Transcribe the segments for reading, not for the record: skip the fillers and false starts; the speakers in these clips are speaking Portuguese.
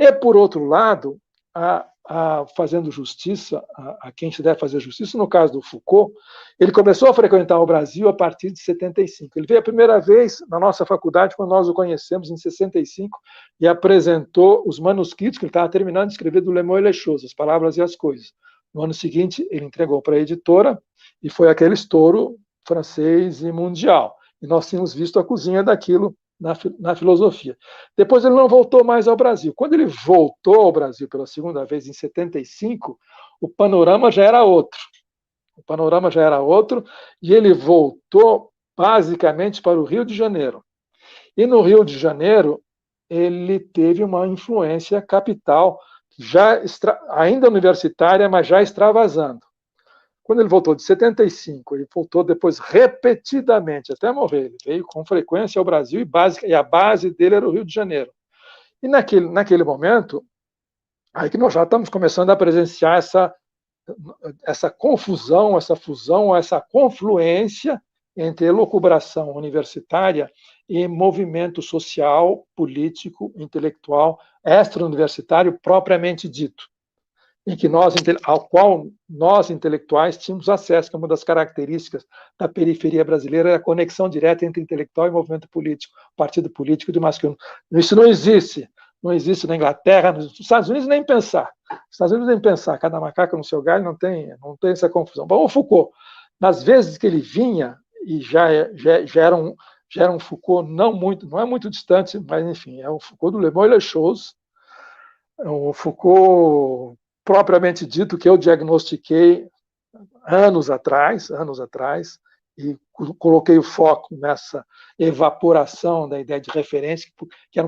E, por outro lado, fazendo justiça a quem se deve fazer justiça, no caso do Foucault, ele começou a frequentar o Brasil a partir de 75. Ele veio a primeira vez na nossa faculdade, quando nós o conhecemos, em 65, e apresentou os manuscritos que ele estava terminando de escrever do Le Mots et les Choses, As Palavras e as Coisas. No ano seguinte, ele entregou para a editora, e foi aquele estouro francês e mundial. E nós tínhamos visto a cozinha daquilo na filosofia. Depois ele não voltou mais ao Brasil. Quando ele voltou ao Brasil pela segunda vez, em 75, o panorama já era outro. O panorama já era outro, e ele voltou basicamente para o Rio de Janeiro. E no Rio de Janeiro, ele teve uma influência capital, ainda universitária, mas já extravasando. Quando ele voltou de 75, ele voltou depois repetidamente, até morrer. Ele veio com frequência ao Brasil e a base dele era o Rio de Janeiro. E naquele momento, aí que nós já estamos começando a presenciar essa confusão, essa fusão, essa confluência entre elucubração universitária e movimento social, político, intelectual, extra-universitário propriamente dito, ao qual nós, intelectuais, tínhamos acesso, que é uma das características da periferia brasileira, é a conexão direta entre intelectual e movimento político, partido político de masculino. Isso não existe na Inglaterra, nos Estados Unidos nem pensar. Cada macaco no seu galho, não tem essa confusão. Bom, o Foucault, nas vezes que ele vinha, e já era um Foucault não é muito distante, mas enfim, é o Foucault do Le Mots et les Choses, o Foucault propriamente dito, que eu diagnostiquei anos atrás, e coloquei o foco nessa evaporação da ideia de referência, que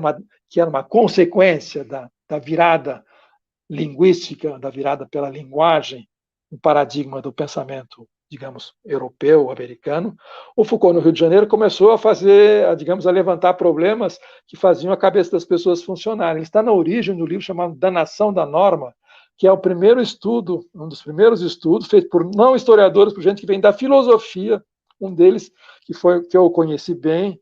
era uma consequência da virada linguística, da virada pela linguagem, um paradigma do pensamento, digamos, europeu, americano. O Foucault, no Rio de Janeiro, começou a levantar problemas que faziam a cabeça das pessoas funcionarem. Ele está na origem do livro chamado Da Nação da Norma, que é o primeiro estudo, um dos primeiros estudos, feito por não historiadores, por gente que vem da filosofia, um deles que eu conheci bem,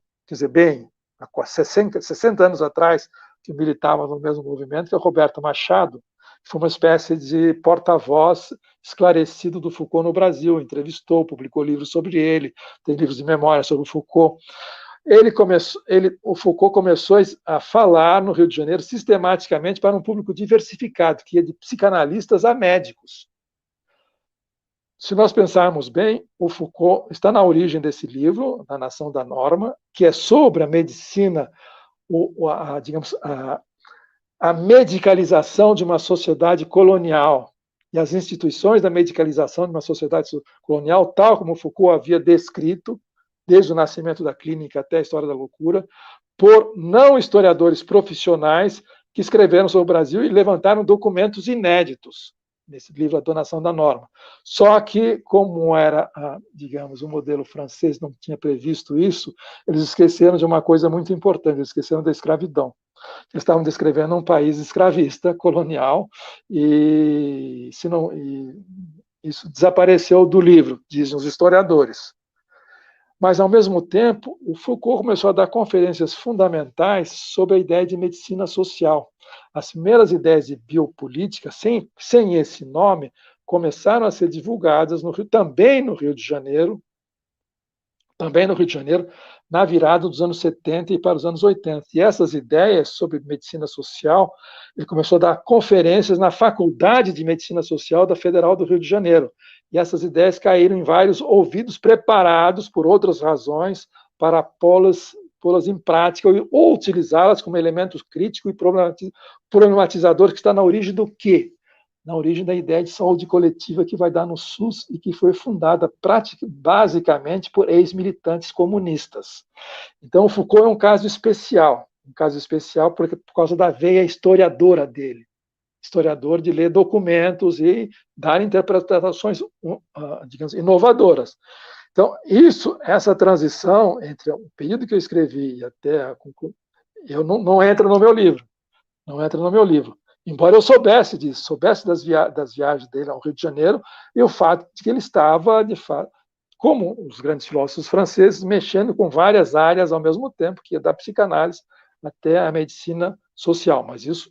há 60 anos atrás, que militava no mesmo movimento, que é o Roberto Machado, que foi uma espécie de porta-voz esclarecido do Foucault no Brasil, entrevistou, publicou livros sobre ele, tem livros de memória sobre o Foucault. O Foucault começou a falar no Rio de Janeiro sistematicamente para um público diversificado, que ia de psicanalistas a médicos. Se nós pensarmos bem, o Foucault está na origem desse livro, Na Nação da Norma, que é sobre a medicina, a medicalização de uma sociedade colonial e as instituições da medicalização de uma sociedade colonial, tal como Foucault havia descrito, desde o nascimento da clínica até a história da loucura, por não historiadores profissionais que escreveram sobre o Brasil e levantaram documentos inéditos nesse livro, A Donação da Norma. Só que, como era, digamos, o modelo francês não tinha previsto isso, eles esqueceram de uma coisa muito importante, eles esqueceram da escravidão. Eles estavam descrevendo um país escravista, colonial, e isso desapareceu do livro, dizem os historiadores. Mas, ao mesmo tempo, o Foucault começou a dar conferências fundamentais sobre a ideia de medicina social. As primeiras ideias de biopolítica, sem esse nome, começaram a ser divulgadas também no Rio de Janeiro, na virada dos anos 70 e para os anos 80. E essas ideias sobre medicina social, ele começou a dar conferências na Faculdade de Medicina Social da Federal do Rio de Janeiro. E essas ideias caíram em vários ouvidos preparados, por outras razões, para pô-las em prática ou utilizá-las como elementos críticos e problematizadores, que está na origem do quê? Na origem da ideia de saúde coletiva que vai dar no SUS e que foi fundada basicamente por ex-militantes comunistas. Então, o Foucault é um caso especial por causa da veia historiadora dele, historiador de ler documentos e dar interpretações, digamos, inovadoras. Então, essa transição entre o período que eu escrevi e até a conclusão, não entra no meu livro. Embora eu soubesse disso, soubesse das viagens dele ao Rio de Janeiro, e o fato de que ele estava, de fato, como os grandes filósofos franceses, mexendo com várias áreas ao mesmo tempo, que ia da psicanálise até a medicina social. Mas isso